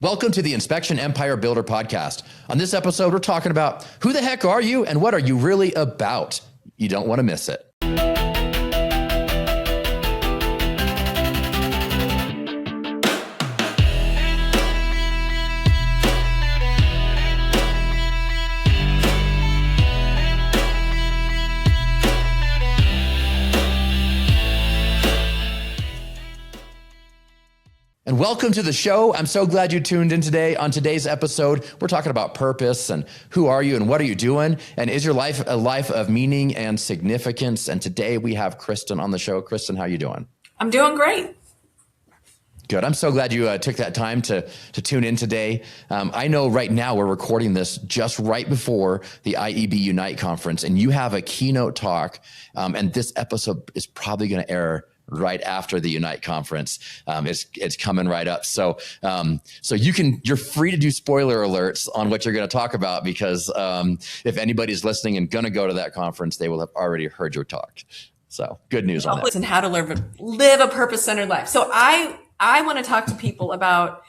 Welcome to the Inspection Empire Builder podcast. On this episode, we're talking about who the heck are you and what are you really about? You don't want to miss it. And welcome to the show. I'm so glad you tuned in today. On today's episode, we're talking about purpose and who are you and what are you doing? And is your life a life of meaning and significance? And today we have Kristen on the show. Kristen, how you doing? I'm doing great. Good. I'm so glad you took that time to tune in today. I know right now we're recording this just right before the IEB Unite conference, and you have a keynote talk, and this episode is probably going to air right after the Unite conference. It's coming right up. So you're free to do spoiler alerts on what you're going to talk about, because if anybody's listening and going to go to that conference, they will have already heard your talk. So good news on that. And how to live a purpose-centered life. So I want to talk to people about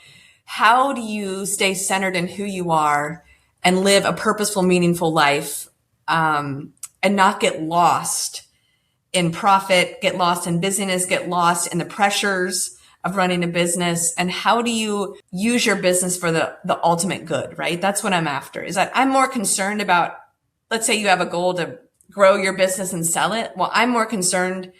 how do you stay centered in who you are and live a purposeful, meaningful life, and not get lost in profit, get lost in busyness, get lost in the pressures of running a business. And how do you use your business for the ultimate good, right? That's what I'm after. Is that I'm more concerned about, let's say you have a goal to grow your business and sell it. Well, I'm more concerned,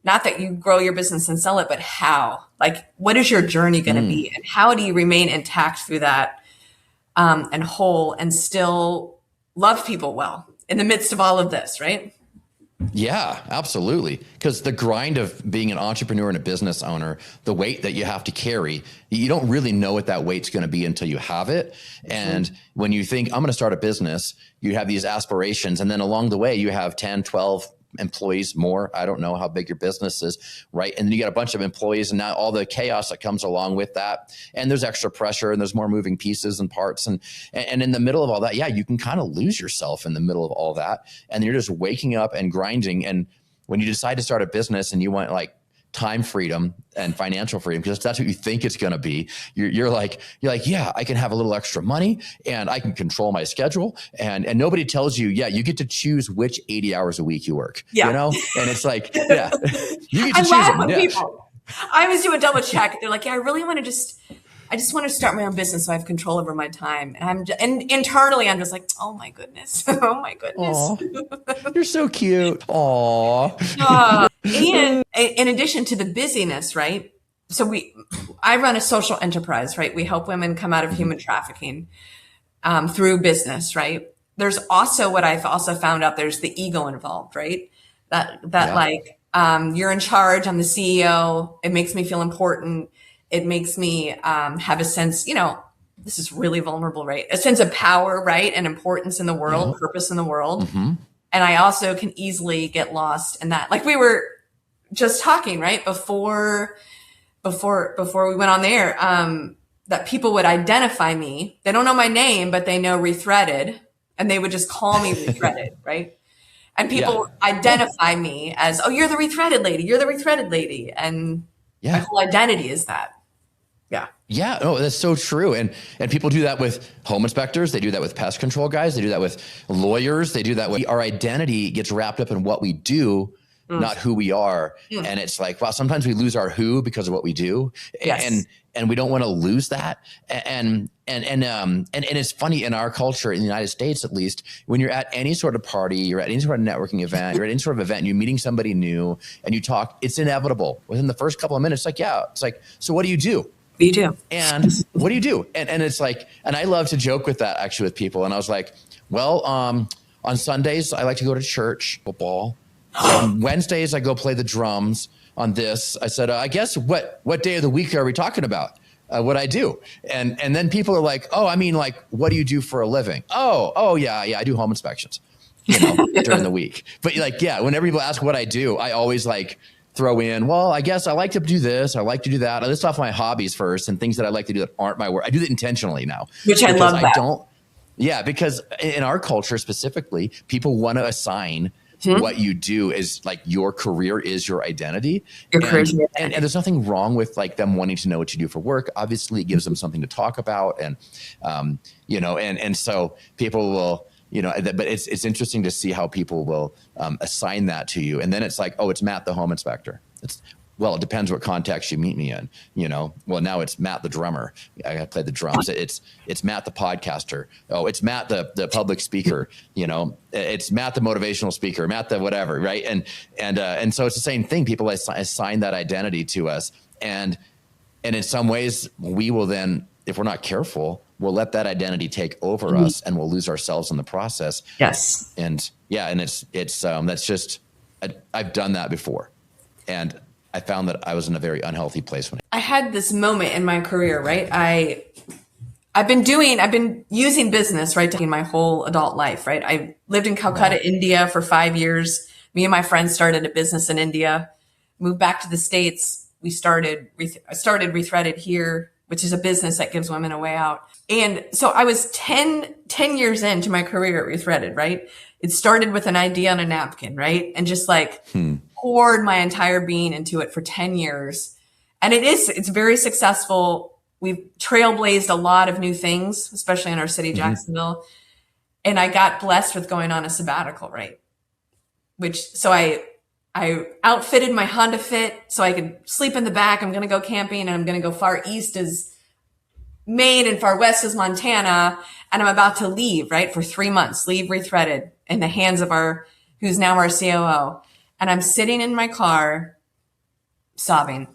not that you grow your business and sell it, but how, like, what is your journey going to be? And how do you remain intact through that, and whole, and still love people well in the midst of all of this, right? Yeah, absolutely. Because the grind of being an entrepreneur and a business owner, the weight that you have to carry, you don't really know what that weight's going to be until you have it. And when you think, I'm going to start a business, you have these aspirations. And then along the way, you have 10, 12 employees more. I don't know how big your business is, right? And then you got a bunch of employees and now all the chaos that comes along with that. And there's extra pressure and there's more moving pieces and parts. And in the middle of all that, yeah, you can kind of lose yourself in the middle of all that. And you're just waking up and grinding. And when you decide to start a business and you want like time freedom and financial freedom, because that's what you think it's going to be. You're like, yeah, I can have a little extra money and I can control my schedule. And nobody tells you, yeah, you get to choose which 80 hours a week you work, you know? And it's like, yeah, you get to choose them. Yeah. People. I always do a double check. They're like, yeah, I really want to I just want to start my own business so I have control over my time. And internally, I'm just like, oh my goodness. Oh my goodness. Aww, you're so cute. Aww. And in addition to the busyness, right? So I run a social enterprise, right? We help women come out of human trafficking through business, right? There's also what I've also found out, there's the ego involved, right? Like, you're in charge, I'm the CEO. It makes me feel important. It makes me have a sense, this is really vulnerable, right? A sense of power, right? And importance in the world, purpose in the world. Mm-hmm. And I also can easily get lost in that. Like we were just talking, right? Before we went on the air, that people would identify me. They don't know my name, but they know Rethreaded, and they would just call me Rethreaded, right? And people identify me as, oh, you're the Rethreaded lady. You're the Rethreaded lady. And my whole identity is that. Yeah. Yeah. Oh, that's so true. And people do that with home inspectors. They do that with pest control guys. They do that with lawyers. They do that with our identity gets wrapped up in what we do, not who we are. And it's like, wow, sometimes we lose our who because of what we do. Yes. And we don't want to lose that. And it's funny in our culture, in the United States, at least, when you're at any sort of party, you're at any sort of networking event, you're at any sort of event, and you're meeting somebody new and you talk, it's inevitable. Within the first couple of minutes, it's like, so what do you do? What do you do? And what do you do? And it's like, and I love to joke with that actually with people. And I was like, well, on Sundays, I like to go to church, football. On Wednesdays, I go play the drums. On this, I said, I guess what day of the week are we talking about? What I do. And then people are like, oh, I mean, like, what do you do for a living? Oh, yeah, I do home inspections, during the week. But whenever people ask what I do, I always throw in, well, I guess I like to do this. I like to do that. I list off my hobbies first and things that I like to do that aren't my work. I do that intentionally now. Which I love that. Because in our culture specifically, people want to assign what you do is like your career is your identity. Your career And, is your and identity. there's nothing wrong with like them wanting to know what you do for work. Obviously it gives them something to talk about. And, and so people will, but it's interesting to see how people will assign that to you. And then it's like, oh, it's Matt, the home inspector. Well, it depends what context you meet me in, well, now it's Matt, the drummer. I play the drums. It's Matt, the podcaster. Oh, it's Matt, the public speaker, it's Matt, the motivational speaker, Matt, the whatever. Right. And so it's the same thing. People assign that identity to us. And in some ways we will then, if we're not careful, we'll let that identity take over us and we'll lose ourselves in the process. Yes. And it's that's just, I've done that before. And I found that I was in a very unhealthy place when I had this moment in my career, right? I've been using business, right, in my whole adult life, right? I lived in Calcutta, India for 5 years. Me and my friends started a business in India, moved back to the States. I started Rethreaded here, which is a business that gives women a way out. And so I was 10 years into my career at Rethreaded, right? It started with an idea on a napkin, right? And just like poured my entire being into it for 10 years. And it's very successful. We've trailblazed a lot of new things, especially in our city, Jacksonville. And I got blessed with going on a sabbatical, right? So I outfitted my Honda Fit so I could sleep in the back. I'm going to go camping and I'm going to go far east as Maine and far west as Montana. And I'm about to leave, right? For 3 months, leave Rethreaded in the hands of who's now our COO. And I'm sitting in my car sobbing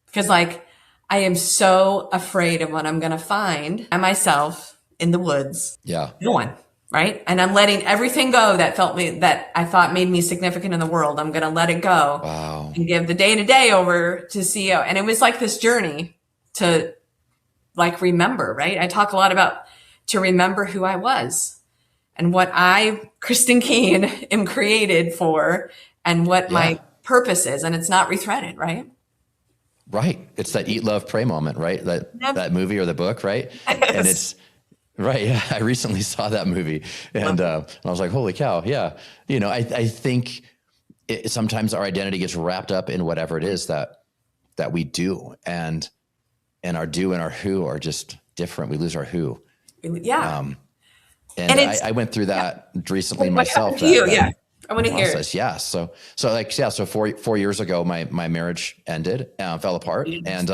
because like I am so afraid of what I'm going to find by myself in the woods. Yeah. No one. Right. And I'm letting everything go that I thought made me significant in the world. I'm going to let it go. Wow. And give the day to day over to CEO. And it was like this journey to like remember, right? I talk a lot about to remember who I was and what I, Kristen Keene, am created for and what my purpose is. And it's not Rethreaded, right? Right. It's that eat, love, pray moment, right? That movie or the book, right? Yes. And it's right. Yeah. I recently saw that movie and I was like, holy cow. Yeah. I think sometimes our identity gets wrapped up in whatever it is that we do and our do and our who are just different. We lose our who. Yeah. And I went through that recently myself. I want to hear it. Yeah. So 4 years ago, my marriage ended, fell apart. And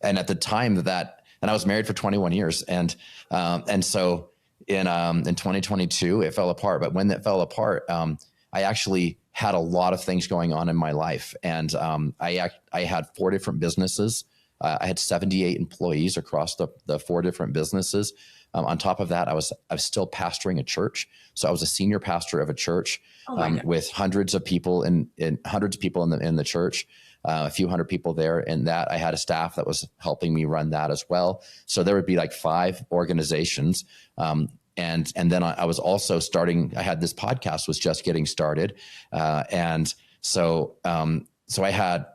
at the time and I was married for 21 years. And so in 2022, it fell apart. But when it fell apart, I actually had a lot of things going on in my life. And I had 4 different businesses. I had 78 employees across the 4 different businesses. On top of that, I was still pastoring a church. So I was a senior pastor of a church with hundreds of people in the church, a few hundred people there. And that I had a staff that was helping me run that as well. So there would be like 5 organizations. And then I was also starting, I had this podcast was just getting started. And so I had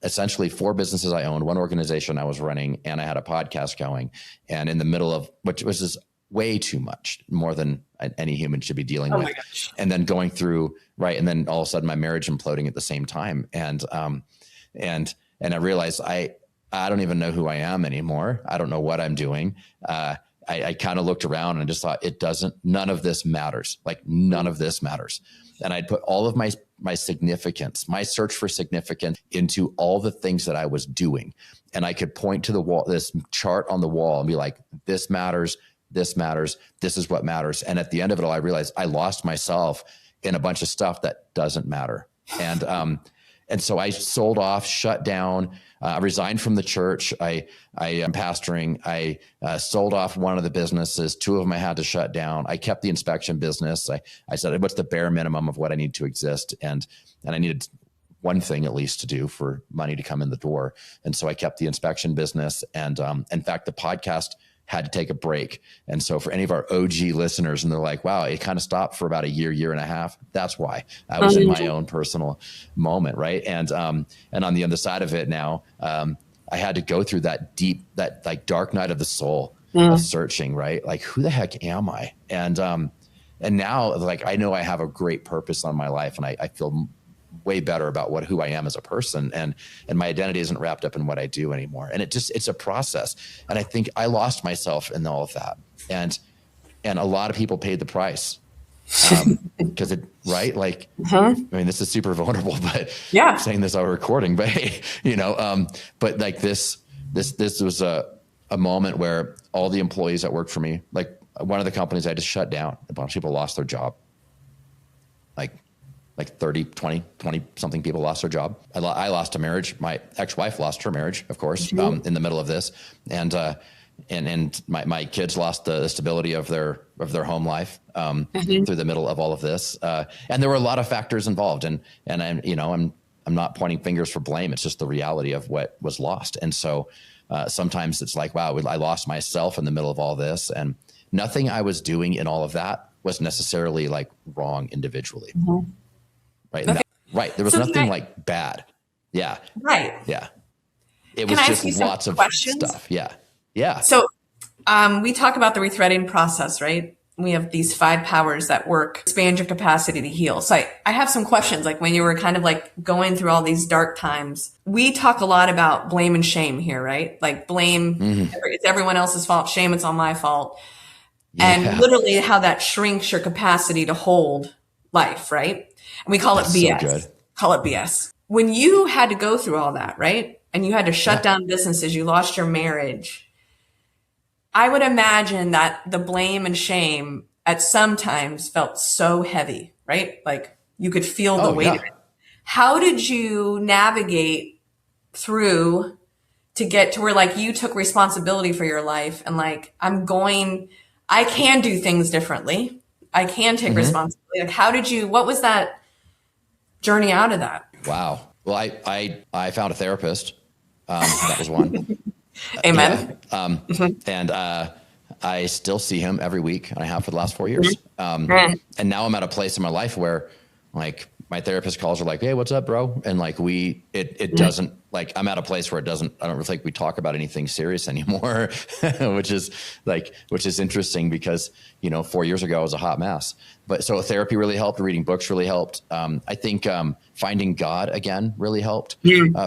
essentially 4 businesses I owned, 1 organization I was running, and I had a podcast going. And in the middle of which was just way too much, more than any human should be dealing with. My gosh. And then going through, right. And then all of a sudden my marriage imploding at the same time. And I realized I don't even know who I am anymore. I don't know what I'm doing. I kind of looked around and just thought none of this matters. Like none of this matters. And I'd put all of my significance, my search for significance into all the things that I was doing. And I could point to the wall, this chart on the wall and be like, this matters. This matters. This is what matters. And at the end of it all, I realized I lost myself in a bunch of stuff that doesn't matter. And so I sold off, shut down, resigned from the church. I am pastoring. I sold off one of the businesses. 2 of them I had to shut down. I kept the inspection business. I said, what's the bare minimum of what I need to exist? And I needed one thing at least to do for money to come in the door. And so I kept the inspection business. And in fact, the podcast had to take a break. And so for any of our OG listeners, and they're like, wow, it kind of stopped for about a year and a half. That's why I was in my own personal moment. Right. And on the other side of it now, I had to go through that like dark night of the soul of searching, right? Like, who the heck am I? And And now, like, I know I have a great purpose on my life, and I feel way better about who I am as a person, and my identity isn't wrapped up in what I do anymore. And it's a process. And I think I lost myself in all of that. And a lot of people paid the price. Cause right. Like, I mean, this is super vulnerable, but yeah, I'm saying this while we're recording, but hey, but like this was a moment where all the employees that worked for me, like one of the companies I just shut down, a bunch of people lost their job. Like 30, 20 something people lost their job. I lost a marriage. My ex-wife lost her marriage, of course, in the middle of this. And my kids lost the stability of their home life through the middle of all of this. And there were a lot of factors involved, and I'm not pointing fingers for blame. It's just the reality of what was lost. And so sometimes it's like, wow, I lost myself in the middle of all this, and nothing I was doing in all of that was necessarily like wrong individually. Right. Okay. Right. There was nothing like bad. Yeah. Right. Yeah. It was just lots of stuff. Yeah. Yeah. So we talk about the rethreading process, right? We have these 5 powers that work, expand your capacity to heal. So I have some questions, like when you were kind of like going through all these dark times. We talk a lot about blame and shame here, right? Like blame, it's everyone else's fault. Shame, it's all my fault. Yeah. And literally how that shrinks your capacity to hold life, right? And we call it BS. So good. Call it BS. When you had to go through all that, right? And you had to shut down businesses, you lost your marriage. I would imagine that the blame and shame at some times felt so heavy, right? Like you could feel the weight of it. How did you navigate through to get to where like you took responsibility for your life and like, I can do things differently. I can take responsibility. Like what was that journey out of that? Wow. Well, I found a therapist. That was one. Amen. And I still see him every week, and I have for the last 4 years. And now I'm at a place in my life where like my therapist calls her like, "Hey, what's up, bro?" And like it doesn't, like, I'm at a place where I don't really think we talk about anything serious anymore, which is interesting because, 4 years ago I was a hot mess. But so therapy really helped. Reading books really helped. I think finding God again really helped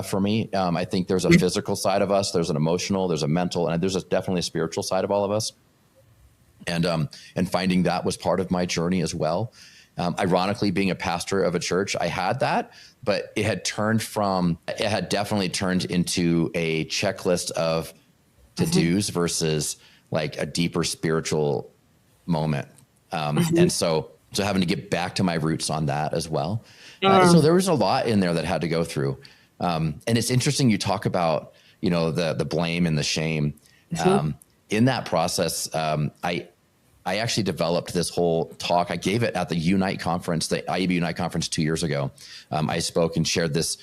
for me. I think there's a physical side of us. There's an emotional, there's a mental, and there's definitely a spiritual side of all of us. And finding that was part of my journey as well. Ironically, being a pastor of a church, I had that, but it had definitely turned into a checklist of to-dos versus like a deeper spiritual moment. And so having to get back to my roots on that as well. So there was a lot in there that had to go through. And it's interesting you talk about, the blame and the shame. In that process, I actually developed this whole talk. I gave it at the Unite conference, the IEB Unite conference 2 years ago. I spoke and shared this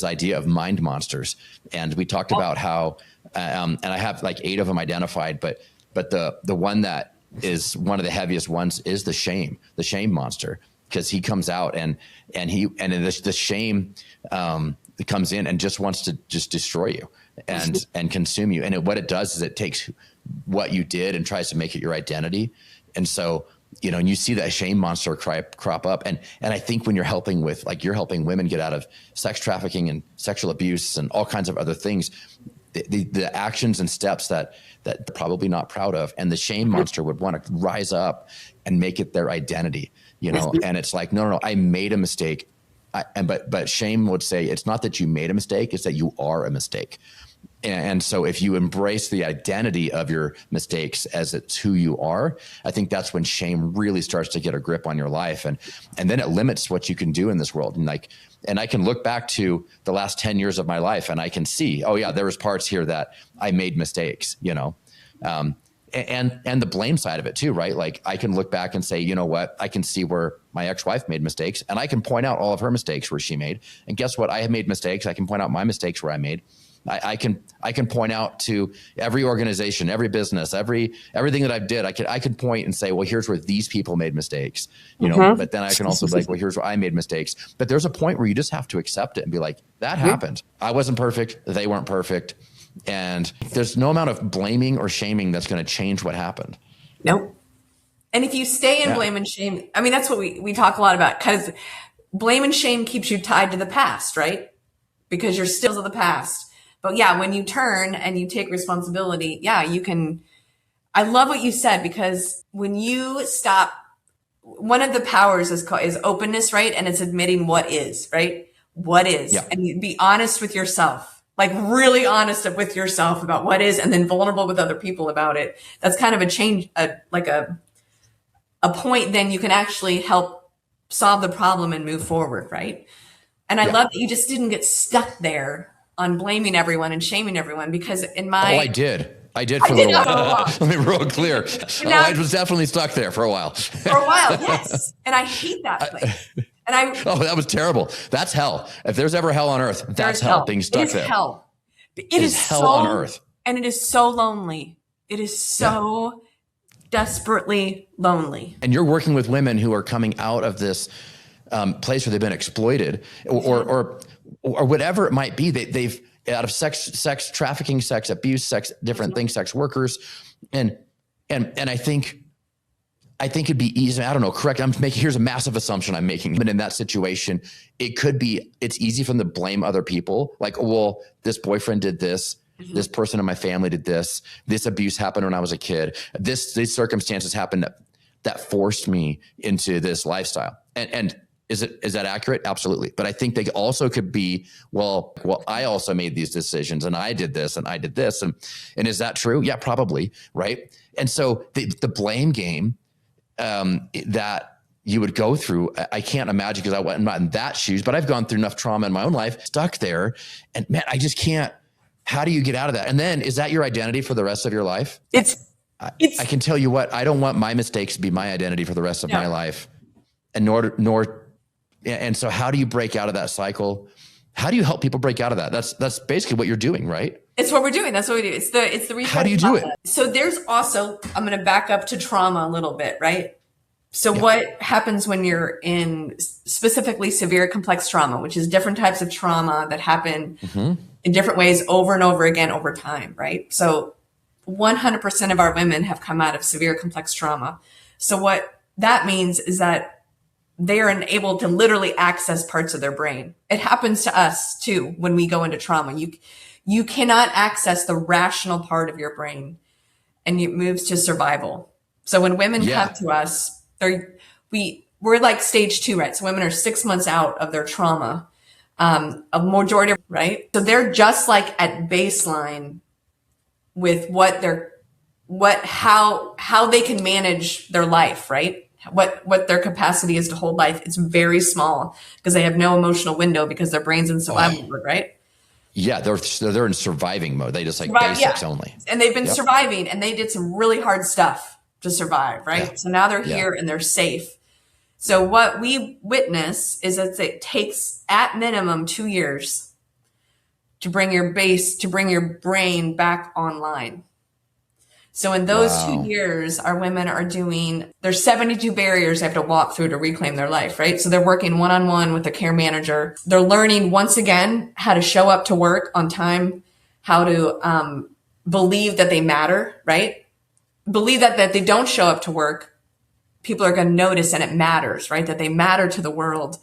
idea of mind monsters. And we talked about how, and I have like 8 of them identified, but the one that is one of the heaviest ones is the shame monster, because he comes out and the shame comes in and just wants to just destroy you and consume you. And what it does is it takes what you did and tries to make it your identity. And so, and you see that shame monster crop up. And I think when you're helping women get out of sex trafficking and sexual abuse and all kinds of other things, the actions and steps that they're probably not proud of, and the shame monster would want to rise up and make it their identity, and it's like, no, I made a mistake. But shame would say, it's not that you made a mistake, it's that you are a mistake. And so if you embrace the identity of your mistakes as it's who you are, I think that's when shame really starts to get a grip on your life. And then it limits what you can do in this world. And I can look back to the last 10 years of my life and I can see, oh yeah, there was parts here that I made mistakes, and the blame side of it too, right? Like I can look back and say, you know what, I can see where my ex-wife made mistakes, and I can point out all of her mistakes where she made. And guess what? I have made mistakes. I can point out my mistakes where I made. I can point out to every organization, every business, everything that I did. I can point and say, well, here's where these people made mistakes, but then I can also be like, well, here's where I made mistakes. But there's a point where you just have to accept it and be like, that happened. I wasn't perfect. They weren't perfect. And there's no amount of blaming or shaming that's going to change what happened. Nope. And if you stay in blame and shame, I mean, that's what we talk a lot about, because blame and shame keeps you tied to the past, right? Because you're still of the past. But yeah, when you turn and you take responsibility, yeah, you can. I love what you said, because when you stop, one of the powers is openness, right? And it's admitting what is, right? What is, and you be honest with yourself, like really honest with yourself about what is, and then vulnerable with other people about it. That's kind of a change, like a point. Then you can actually help solve the problem and move forward, right? And I love that you just didn't get stuck there on blaming everyone and shaming everyone, because in my I did for a little while. Let me be real clear. I was definitely stuck there for a while. Yes. And I hate that place. And that was terrible. That's hell. If there's ever hell on earth, that's hell. Being stuck there. Hell. It is hell on earth. And it is so lonely. It is so desperately lonely. And you're working with women who are coming out of this place where they've been exploited or whatever it might be. They've out of sex trafficking, sex abuse, different things, sex workers. And I think it'd be easy. I don't know. Correct. Here's a massive assumption I'm making. But in that situation, it's easy for them to blame other people. Like, well, this boyfriend did this. This person in my family did this. This abuse happened when I was a kid. These circumstances happened that forced me into this lifestyle. And is that accurate? Absolutely. But I think they also could be, well, I also made these decisions and I did this and I did this. And is that true? Yeah, probably. Right. And so the blame game that you would go through, I can't imagine, because I'm not in that shoes, but I've gone through enough trauma in my own life, stuck there. And man, I just can't. How do you get out of that? And then is that your identity for the rest of your life? I can tell you what, I don't want my mistakes to be my identity for the rest of my life. And so how do you break out of that cycle? How do you help people break out of that? That's basically what you're doing, right? It's what we're doing. That's what we do. It's the reflex. How do you do it? So there's also, I'm going to back up to trauma a little bit, right? So what happens when you're in specifically severe complex trauma, which is different types of trauma that happen in different ways over and over again over time, right? So 100% of our women have come out of severe complex trauma. So what that means is that they are unable to literally access parts of their brain. It happens to us too when we go into trauma. You cannot access the rational part of your brain, and it moves to survival. So when women come to us, we're like stage 2, right? So women are 6 months out of their trauma, a majority, right? So they're just like at baseline with how they can manage their life, right? What their capacity is to hold life. It's very small because they have no emotional window because their brain's in survival mode, right? Yeah, they're in surviving mode. They just basics only. And they've been surviving, and they did some really hard stuff to survive, right? Yeah. So now they're here and they're safe. So what we witness is that it takes at minimum 2 years to bring your brain back online. So in those 2 years, our women are there's 72 barriers they have to walk through to reclaim their life, right? So they're working one-on-one with a care manager. They're learning once again how to show up to work on time, how to believe that they matter, right? Believe that they don't show up to work, people are going to notice and it matters, right? That they matter to the world.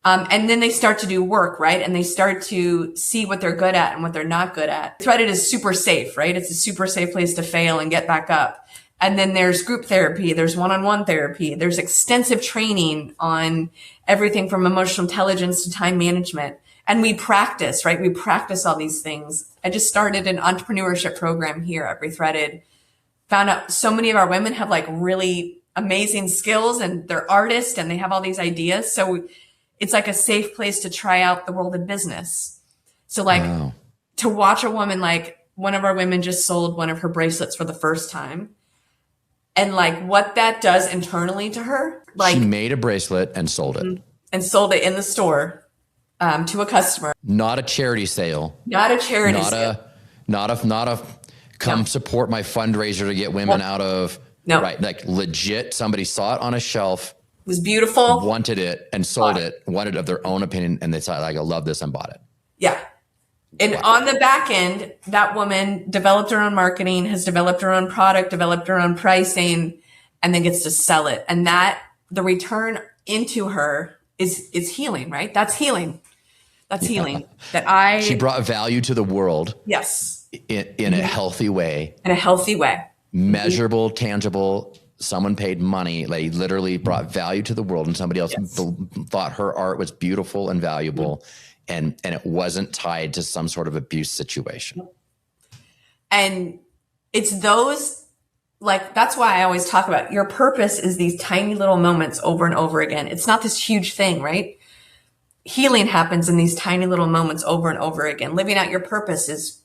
And then they start to do work, right? And they start to see what they're good at and what they're not good at. Threaded is super safe, right? It's a super safe place to fail and get back up. And then there's group therapy. There's one-on-one therapy. There's extensive training on everything from emotional intelligence to time management. And we practice, right? We practice all these things. I just started an entrepreneurship program here at Rethreaded. Found out so many of our women have like really amazing skills and they're artists and they have all these ideas. So it's like a safe place to try out the world of business. So like to watch a woman, like one of our women just sold one of her bracelets for the first time. And like what that does internally to her, like she made a bracelet and sold it. And sold it in the store to a customer. Not a charity sale. Not a charity sale. Not a come support my fundraiser to get women out of. No. Right. Like legit, somebody saw it on a shelf. It was beautiful. Wanted it and sold it. Wanted it of their own opinion. And they thought, like, I love this and bought it. Yeah. And on the back end, that woman developed her own marketing, has developed her own product, developed her own pricing, and then gets to sell it. And that the return into her is healing, right? That's healing. That's healing. She brought value to the world. Yes. In a healthy way. In a healthy way. Measurable, tangible. Someone paid money. They literally brought value to the world, and somebody else thought her art was beautiful and valuable, and it wasn't tied to some sort of abuse situation. And it's those, like, that's why I always talk about your purpose is these tiny little moments over and over again. It's not this huge thing, right? Healing happens in these tiny little moments over and over again. Living out your purpose is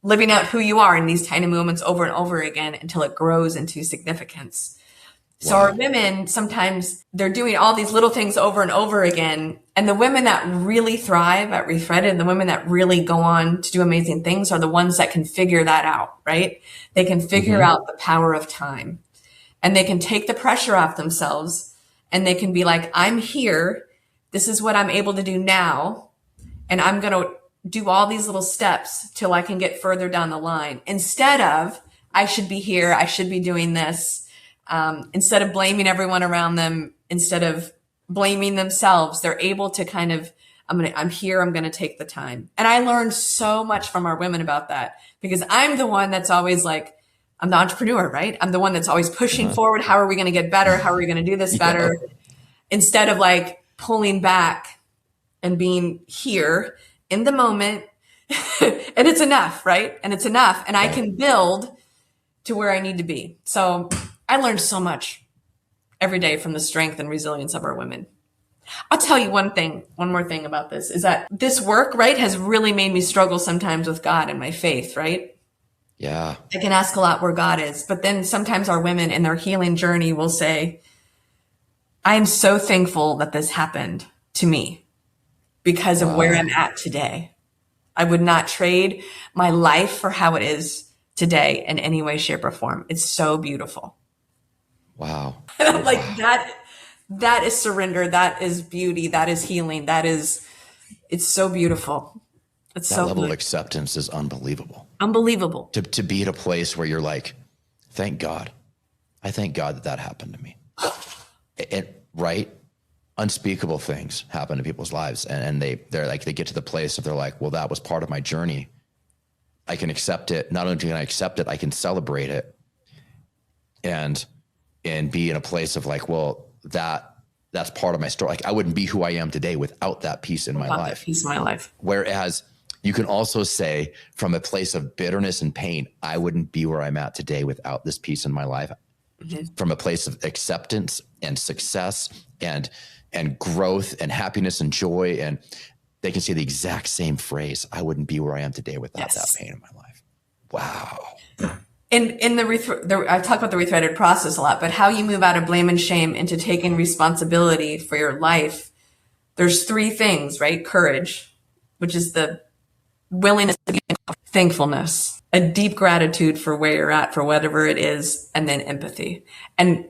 living out who you are in these tiny moments over and over again until it grows into significance. So our women, sometimes they're doing all these little things over and over again. And the women that really thrive at Rethreaded and the women that really go on to do amazing things are the ones that can figure that out, right? They can figure out the power of time, and they can take the pressure off themselves, and they can be like, I'm here. This is what I'm able to do now. And I'm going to do all these little steps till I can get further down the line, instead of, I should be here. I should be doing this. Instead of blaming everyone around them, instead of blaming themselves, they're able to kind of, I'm here, I'm going to take the time. And I learned so much from our women about that, because I'm the one that's always like, I'm the entrepreneur, right? I'm the one that's always pushing forward. How are we going to get better? How are we going to do this better? Instead of like pulling back and being here in the moment. And it's enough, right? And it's enough. And I can build to where I need to be. So I learned so much every day from the strength and resilience of our women. I'll tell you one more thing about this is that this work, right, has really made me struggle sometimes with God and my faith, right? Yeah. I can ask a lot where God is, but then sometimes our women in their healing journey will say, I am so thankful that this happened to me because of where I'm at today. I would not trade my life for how it is today in any way, shape, or form. It's so beautiful. Wow. Like that is surrender. That is beauty. That is healing. It's so beautiful. It's that so level good. of acceptance is unbelievable. Unbelievable. To be at a place where you're like, thank God. I thank God that happened to me. Right? Unspeakable things happen to people's lives. And they're like, they get to the place of they're like, well, that was part of my journey. I can accept it. Not only can I accept it, I can celebrate it and be in a place of like, well, that's part of my story. Like I wouldn't be who I am today without that piece in my life. That piece in my life. Whereas you can also say from a place of bitterness and pain, I wouldn't be where I'm at today without this piece in my life. Mm-hmm. From a place of acceptance and success and growth and happiness and joy, and they can say the exact same phrase. I wouldn't be where I am today without that pain in my life. Wow. In I talk about the Rethreaded process a lot, but how you move out of blame and shame into taking responsibility for your life. There's 3 things, right? Courage, which is the willingness to be thankfulness, a deep gratitude for where you're at, for whatever it is, and then empathy. And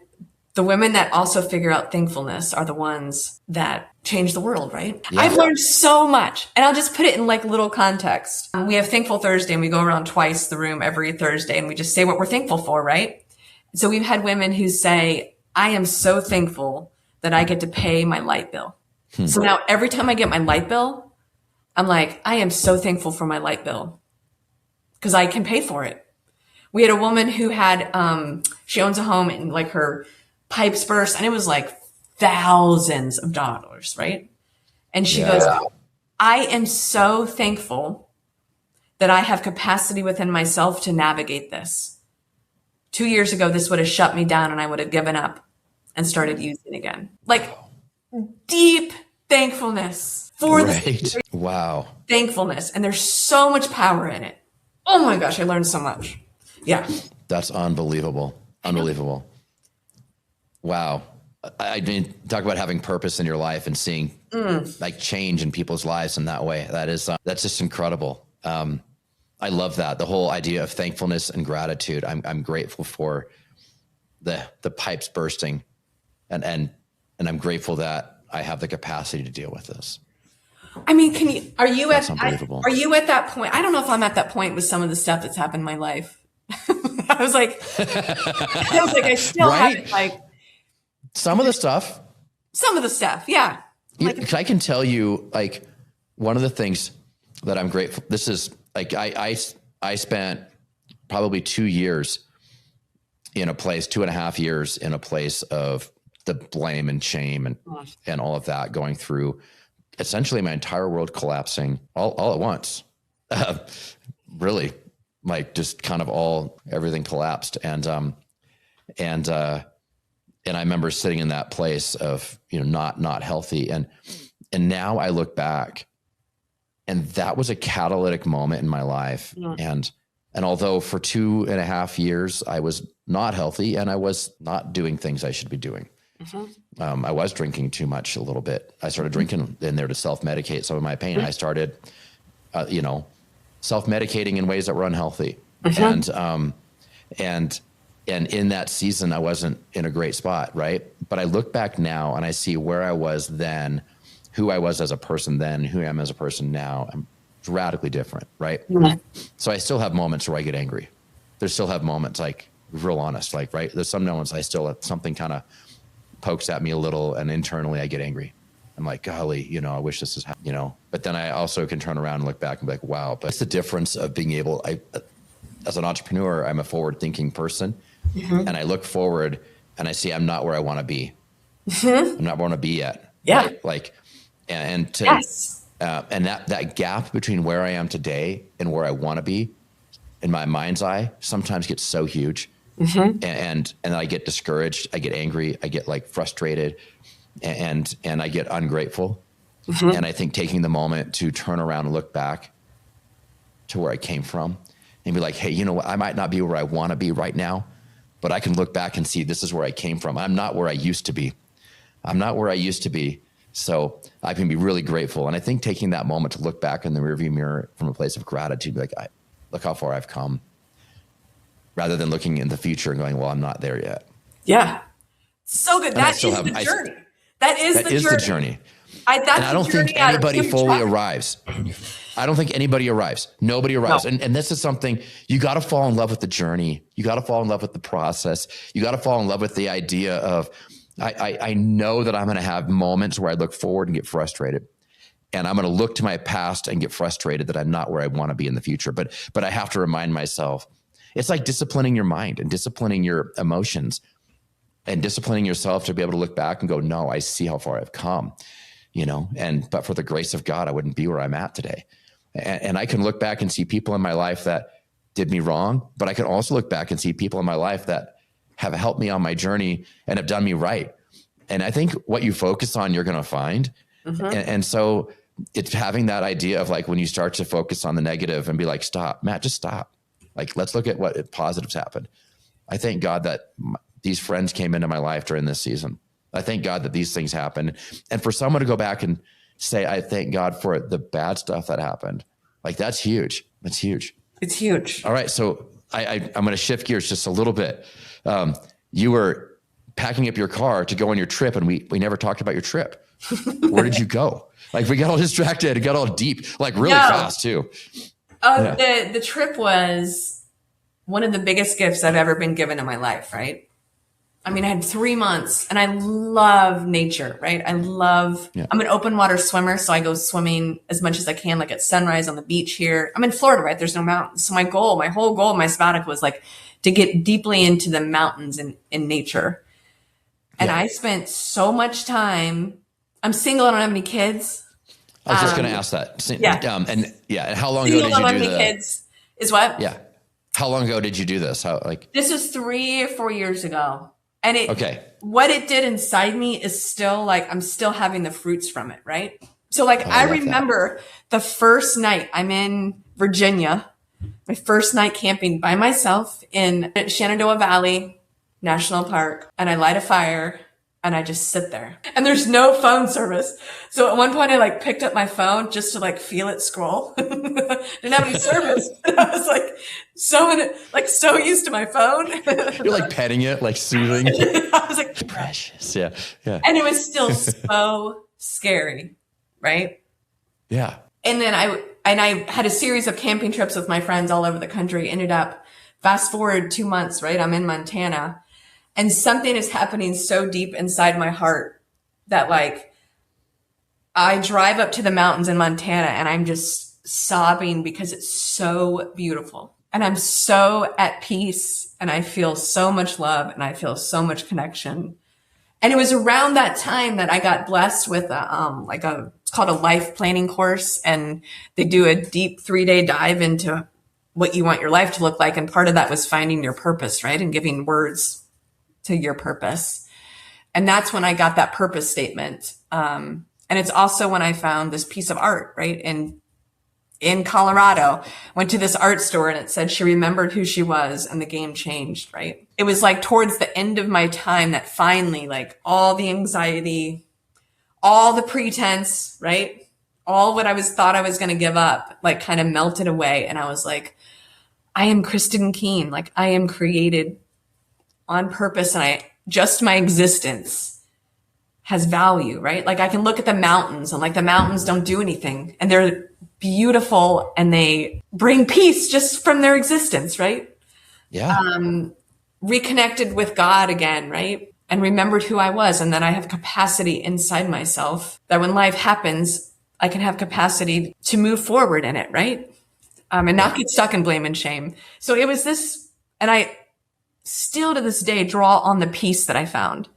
the women that also figure out thankfulness are the ones that change the world, right? Yeah. I've learned so much, and I'll just put it in like little context. We have Thankful Thursday, and we go around twice the room every Thursday, and we just say what we're thankful for, right? So we've had women who say, I am so thankful that I get to pay my light bill. So now every time I get my light bill, I'm like, I am so thankful for my light bill because I can pay for it. We had a woman who had, she owns a home and like her pipes burst, and it was like thousands of dollars, right? And she goes, I am so thankful that I have capacity within myself to navigate this. 2 years ago, this would have shut me down and I would have given up and started using again. Like deep thankfulness for this. Wow. Thankfulness. And there's so much power in it. Oh my gosh, I learned so much. Yeah. That's unbelievable. Unbelievable. Wow. I mean, talk about having purpose in your life and seeing like change in people's lives in that way. That's just incredible. I love that. The whole idea of thankfulness and gratitude. I'm grateful for the pipes bursting and I'm grateful that I have the capacity to deal with this. I mean, are you at unbelievable. Are you at that point? I don't know if I'm at that point with some of the stuff that's happened in my life. I was like, I still Right? haven't like Some of the stuff. Yeah. I can tell you, like, one of the things that I'm grateful. This is like, I spent probably 2 years in a place, 2.5 years in a place of the blame and shame and all of that, going through essentially my entire world collapsing all at once. Really, like, just kind of everything collapsed. And I remember sitting in that place of, not healthy. And now I look back, and that was a catalytic moment in my life. Yeah. And although for 2.5 years I was not healthy and I was not doing things I should be doing, I was drinking too much a little bit. I started drinking in there to self-medicate some of my pain. I started, self-medicating in ways that were unhealthy. And in that season, I wasn't in a great spot, right? But I look back now and I see where I was then, who I was as a person then, who I am as a person now. I'm radically different, right? So I still have moments where I get angry. There's still have moments, like, real honest, like, right? There's some moments something kind of pokes at me a little, and internally I get angry. I'm like, golly, I wish this is, but then I also can turn around and look back and be like, wow. But it's the difference of being able, as an entrepreneur, I'm a forward thinking person. And I look forward and I see I'm not where I want to be. I'm not where I want to be yet. Yeah. Right? Like, and that gap between where I am today and where I want to be in my mind's eye sometimes gets so huge. And I get discouraged. I get angry. I get, like, frustrated, and I get ungrateful. And I think taking the moment to turn around and look back to where I came from and be like, hey, you know what? I might not be where I want to be right now, but I can look back and see this is where I came from. I'm not where I used to be. So I can be really grateful. And I think taking that moment to look back in the rearview mirror from a place of gratitude, like, look how far I've come, rather than looking in the future and going, well, I'm not there yet. Yeah. So good. That is the journey. That is the journey. And I don't think anybody fully arrives. I don't think anybody arrives. Nobody arrives. No. And this is something, you got to fall in love with the journey. You got to fall in love with the process. You got to fall in love with the idea of, I know that I'm going to have moments where I look forward and get frustrated. And I'm going to look to my past and get frustrated that I'm not where I want to be in the future. But I have to remind myself, it's like disciplining your mind and disciplining your emotions and disciplining yourself to be able to look back and go, no, I see how far I've come, but for the grace of God, I wouldn't be where I'm at today. And I can look back and see people in my life that did me wrong, but I can also look back and see people in my life that have helped me on my journey and have done me right. And I think what you focus on, you're going to find. And so it's having that idea of, like, when you start to focus on the negative and be like, stop, Matt, just stop. Like, let's look at what positives happened. I thank God that these friends came into my life during this season. I thank God that these things happened. And for someone to go back and say, I thank God for the bad stuff that happened, like, that's huge. That's huge. It's huge. All right. So I'm going to shift gears just a little bit. You were packing up your car to go on your trip, and we never talked about your trip. Where did you go? Like, we got all distracted. It got all deep, like, really fast too. The trip was one of the biggest gifts I've ever been given in my life, right? I mean, I had 3 months, and I love nature, right? I'm an open water swimmer, so I go swimming as much as I can, like at sunrise on the beach here. I'm in Florida, right? There's no mountains. So my whole goal of my sabbatical was, like, to get deeply into the mountains and in nature. And I spent so much time. I'm single. I don't have any kids. I was just going to ask that. And how long single, ago did you do that? Kids is what? Yeah. How long ago did you do this? This was 3 or 4 years ago. And what it did inside me is still, like, I'm still having the fruits from it. Right. So, like, I remember the first night I'm in Virginia, my first night camping by myself in Shenandoah Valley National Park. And I light a fire and I just sit there, and there's no phone service. So at one point I, like, picked up my phone just to, like, feel it scroll. Didn't have any service. I was so used to my phone. You're, like, petting it, like, soothing. I was like, precious. Yeah. Yeah. And it was still so scary. Right. Yeah. And then I had a series of camping trips with my friends all over the country. Ended up Fast forward 2 months, right? I'm in Montana, and something is happening so deep inside my heart that like I drive up to the mountains in Montana and I'm just sobbing because it's so beautiful. And I'm so at peace and I feel so much love and I feel so much connection. And it was around that time that I got blessed with it's called a life planning course. And they do a deep 3-day dive into what you want your life to look like. And part of that was finding your purpose, right? And giving words to your purpose. And that's when I got that purpose statement. And it's also when I found this piece of art, right? In Colorado, went to this art store and it said she remembered who she was and the game changed, right? It was like towards the end of my time that finally, like all the anxiety, all the pretense, right? All what thought I was going to give up, like kind of melted away. And I was like, I am Kristen Keen. Like I am created on purpose and just my existence has value, right? Like I can look at the mountains and like the mountains don't do anything and they're beautiful and they bring peace just from their existence, right? Yeah. Reconnected with God again, right? And remembered who I was. And then I have capacity inside myself that when life happens, I can have capacity to move forward in it, right? And not get stuck in blame and shame. So it was this, and I still to this day draw on the peace that I found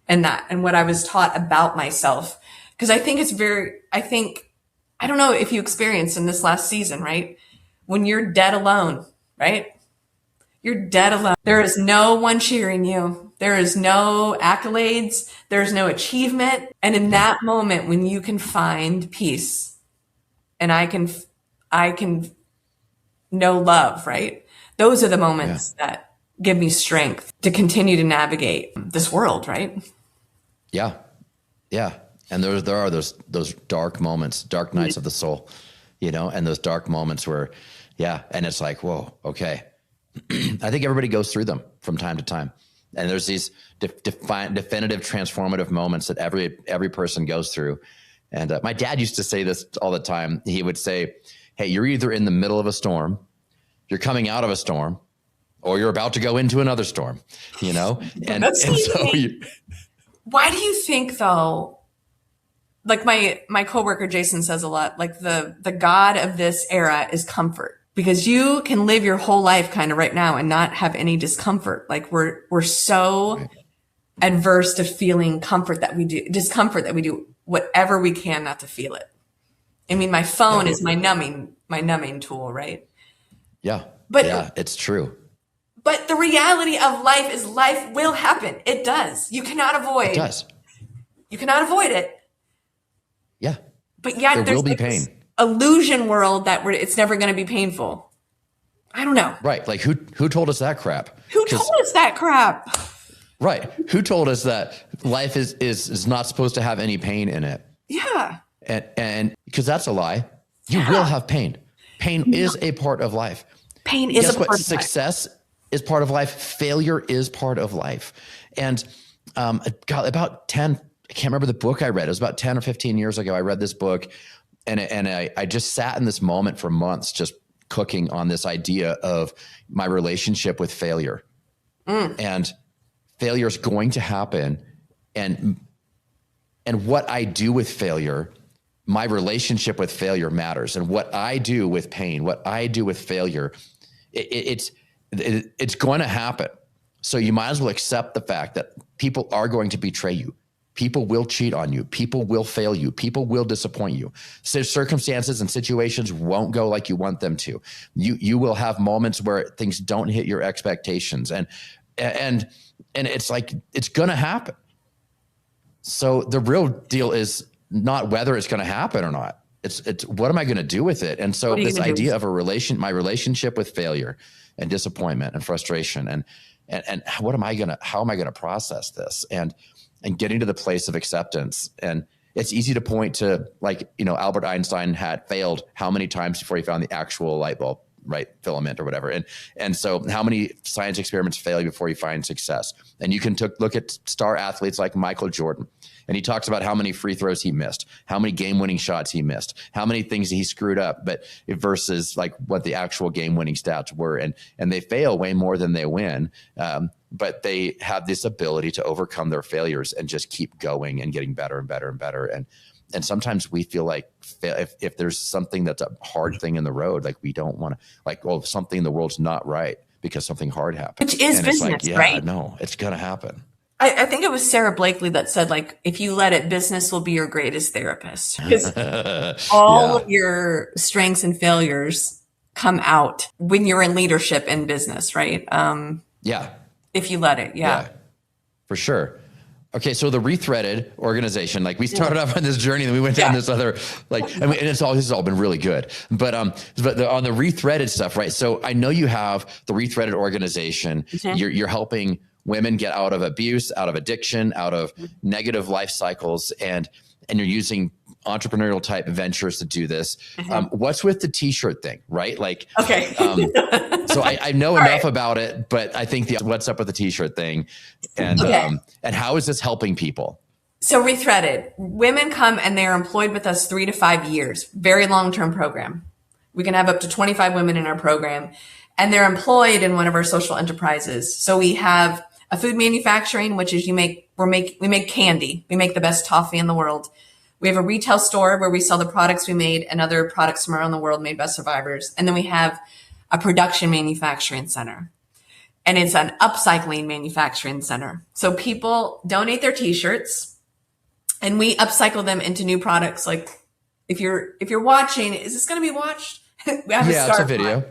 and what I was taught about myself. Because I think I don't know if you experienced in this last season, right? When you're dead alone, right? You're dead alone. There is no one cheering you. There is no accolades. There's no achievement. And in that moment, when you can find peace and I can know love, right? Those are the moments that give me strength to continue to navigate this world, right? Yeah. Yeah. And there are those dark moments, dark nights of the soul, and those dark moments where, and it's like, whoa, okay. I think everybody goes through them from time to time. And there's these definitive transformative moments that every person goes through. And my dad used to say this all the time. He would say, hey, you're either in the middle of a storm, you're coming out of a storm, or you're about to go into another storm, and so why do you think though, like my coworker Jason says a lot, like the God of this era is comfort, because you can live your whole life kind of right now and not have any discomfort. Like we're so adverse to feeling discomfort that we do whatever we can not to feel it. I mean, my phone is my numbing tool, right? Yeah. But it's true. But the reality of life is life will happen. It does. You cannot avoid. It does. You cannot avoid it. Yeah. But there will be pain. This illusion world that it's never going to be painful. I don't know. Right. Like who told us that crap? Who told us that crap? Right. Who told us that life is not supposed to have any pain in it? Yeah. And because that's a lie. You will have pain. Pain is a part of life. Pain is a part of life. Success is part of life. Failure is part of life. And about 10, I can't remember the book I read. It was about 10 or 15 years ago. I read this book and I just sat in this moment for months, just cooking on this idea of my relationship with failure. And failure is going to happen. And what I do with failure, my relationship with failure matters. And what I do with pain, what I do with failure, it's going to happen. So you might as well accept the fact that people are going to betray you. People will cheat on you. People will fail you. People will disappoint you. So circumstances and situations won't go like you want them to. You will have moments where things don't hit your expectations. And it's like, it's going to happen. So the real deal is not whether it's going to happen or not. It's what am I going to do with it? And so this idea of my relationship with failure and disappointment and frustration and how am I going to process this and getting to the place of acceptance. And it's easy to point to, like, Albert Einstein had failed how many times before he found the actual light bulb, right filament or whatever. And so how many science experiments fail before you find success? And you can look at star athletes like Michael Jordan. And he talks about how many free throws he missed, how many game-winning shots he missed, how many things he screwed up, but versus like what the actual game-winning stats were. And they fail way more than they win. But they have this ability to overcome their failures and just keep going and getting better and better and better. And sometimes we feel like if there's something that's a hard thing in the road, like we don't want to, like, well, something in the world's not right because something hard happened. Which is and business, it's like, right? No, it's going to happen. I think it was Sarah Blakely that said, like, if you let it, business will be your greatest therapist. Because all of your strengths and failures come out when you're in leadership in business, right? If you let it. Yeah, for sure. Okay, so the Rethreaded organization, like we started off on this journey, and we went down this other, like, and this has all been really good. But on the Rethreaded stuff, right? So I know you have the Rethreaded organization. Mm-hmm. You're helping women get out of abuse, out of addiction, out of negative life cycles, and you're using entrepreneurial type ventures to do this. Mm-hmm. What's with the t-shirt thing, right? Like, okay. So I know enough about it, but I think what's up with the t-shirt thing, and how is this helping people? So Rethreaded, women come and they're employed with us 3 to 5 years, very long-term program. We can have up to 25 women in our program, and they're employed in one of our social enterprises. So we have a food manufacturing, which is we make candy. We make the best toffee in the world. We have a retail store where we sell the products we made and other products from around the world made by survivors. And then we have a production manufacturing center, and it's an upcycling manufacturing center. So people donate their t-shirts and we upcycle them into new products. Like if you're watching, is this going to be watched? We have it's a video.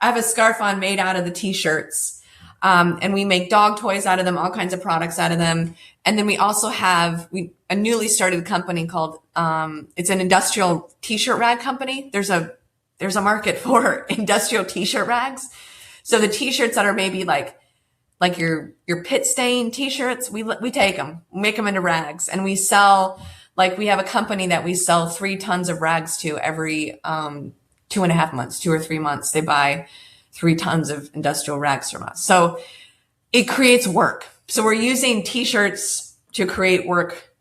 I have a scarf on made out of the t-shirts. And we make dog toys out of them, all kinds of products out of them. And then we also have a newly started company called, it's an industrial t-shirt rag company. There's a market for industrial t-shirt rags. So the t-shirts that are maybe like your pit stain t-shirts, we take them, make them into rags, and we sell, like we have a company that we sell 3 tons of rags to every, 2.5 months, 2 or 3 months. They buy 3 tons of industrial rags from us. So it creates work. So we're using t-shirts to create work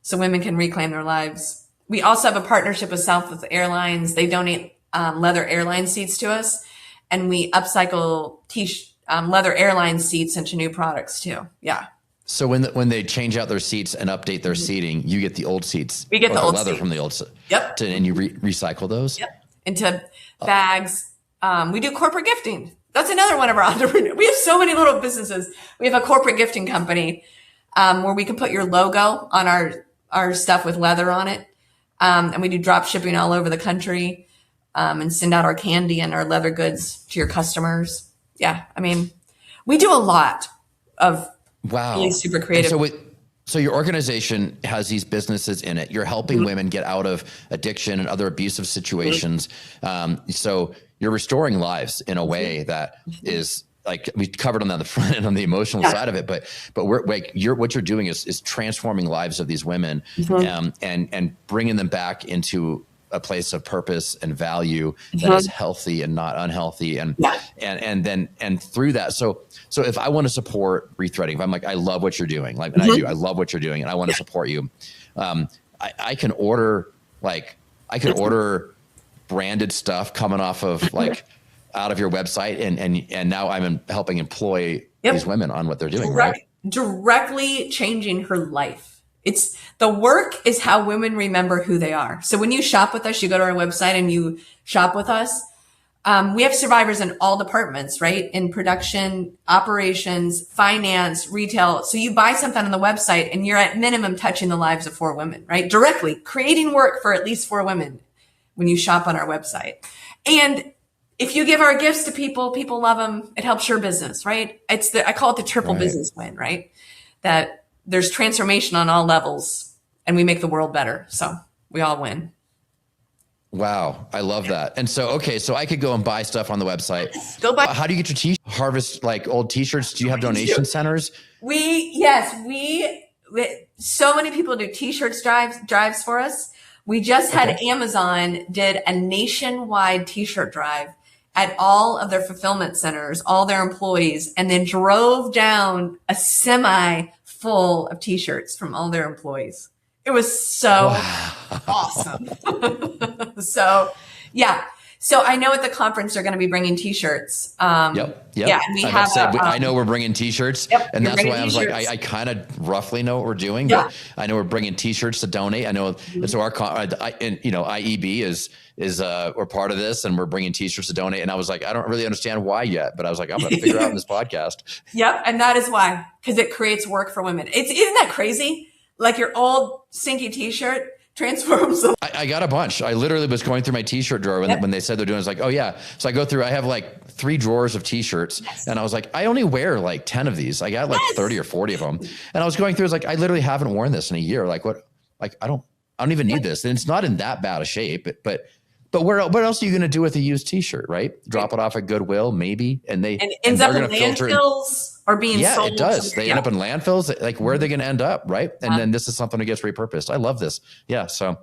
so women can reclaim their lives. We also have a partnership with Southwest Airlines. They donate leather airline seats to us, and we upcycle leather airline seats into new products too. Yeah. So when they change out their seats and update their seating, you get the old seats. We get the old leather seat. From the old seat. Yep. And you recycle those? Yep. Into bags. We do corporate gifting. That's another one of our entrepreneurs. We have so many little businesses. We have a corporate gifting company where we can put your logo on our stuff with leather on it. And we do drop shipping all over the country and send out our candy and our leather goods to your customers. Yeah. I mean, we do a lot of really super creative. So your organization has these businesses in it. You're helping women get out of addiction and other abusive situations. So you're restoring lives in a way that is, like, we covered on the front end on the emotional side of it, but what you're doing is transforming lives of these women, and bringing them back into a place of purpose and value that is healthy and not unhealthy. And through that. So if I want to support Rethreading, if I'm like, I love what you're doing, like, and I love what you're doing, and I want to support you. I can order branded stuff coming off of out of your website. And now I'm helping employ these women on what they're doing, right? Directly changing her life. It's the work is how women remember who they are. So when you shop with us, you go to our website and you shop with us. We have survivors in all departments, right? In production, operations, finance, retail. So you buy something on the website and you're at minimum touching the lives of 4 women, right? Directly creating work for at least 4 women when you shop on our website. And if you give our gifts to people, people love them. It helps your business, right? I call it the triple business win, right? That there's transformation on all levels and we make the world better. So we all win. Wow. I love that. And so, so I could go and buy stuff on the website. Go buy. How do you get your harvest like old t-shirts? Do you have donation centers? So many people do t-shirts drives for us. We just had Amazon did a nationwide t-shirt drive at all of their fulfillment centers, all their employees, and then drove down a semi full of t-shirts from all their employees. It was so awesome. So, yeah. So I know at the conference they're going to be bringing t-shirts. Yep. Yeah, and I know we're bringing t-shirts, and that's why I was like, I kind of roughly know what we're doing, but I know we're bringing t-shirts to donate. I know, so our, IEB is we're part of this, and we're bringing t-shirts to donate. And I was like, I don't really understand why yet, but I was like, I'm going to figure out in this podcast. Yep, and that is why, because it creates work for women. Isn't that crazy? Like your old sinky t-shirt transforms. I got a bunch. I literally was going through my t-shirt drawer when they said they're doing it. I was like, oh yeah. So I go through, I have like 3 drawers of t-shirts, and I was like, I only wear like 10 of these. I got like 30 or 40 of them. And I was going through, I was like, I literally haven't worn this in a year. Like what? Like, I don't even need this. And it's not in that bad a shape, but what else are you going to do with a used t-shirt, right? Drop it off at Goodwill, maybe. And it ends up in landfills or being sold. Yeah, it does. They end up in landfills. Like, where are they going to end up, right? And then this is something that gets repurposed. I love this. Yeah, so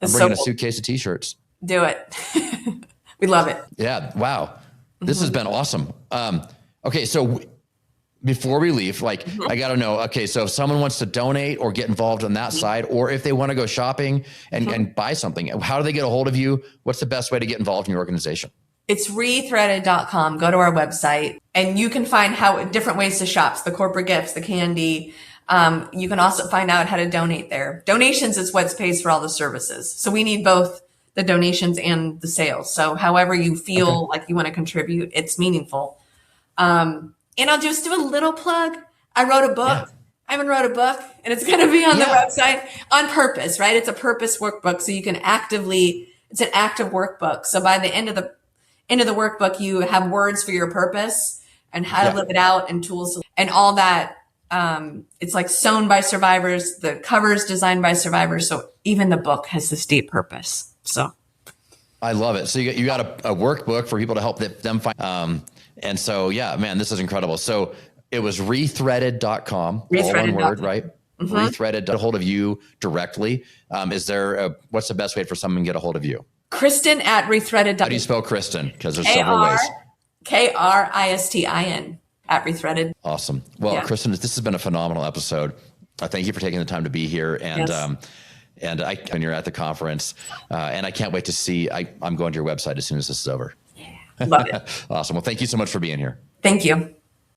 I'm bringing a suitcase of t-shirts. Do it. We love it. Yeah, wow. This has been awesome. Okay, so before we leave, like, I got to know, okay, so if someone wants to donate or get involved on that side, or if they want to go shopping and buy something, how do they get a hold of you? What's the best way to get involved in your organization? It's rethreaded.com. Go to our website and you can find different ways to shop, the corporate gifts, the candy. You can also find out how to donate there. Donations is what pays for all the services. So we need both the donations and the sales. So however you feel like you want to contribute, it's meaningful. And I'll just do a little plug. I wrote a book. Yeah. Ivan wrote a book, and it's going to be on the website on purpose, right? It's a purpose workbook. So you can it's an active workbook. So by the end of the workbook, you have words for your purpose and how to live it out and tools and all that. It's like sewn by survivors. The cover is designed by survivors. So even the book has this deep purpose. So I love it. So you got a workbook for people to help them find, and so, yeah, man, this is incredible. So it was rethreaded.com, all one word, right? Mm-hmm. Rethreaded, get a hold of you directly. What's the best way for someone to get a hold of you? Kristen at rethreaded.com. How do you spell Kristen? Because there's several ways. Kristin at rethreaded. Awesome. Well, Kristen, this has been a phenomenal episode. Thank you for taking the time to be here. And, when you're at the conference, and I can't wait to see, I'm going to your website as soon as this is over. Love it. Awesome. Well, thank you so much for being here. Thank you.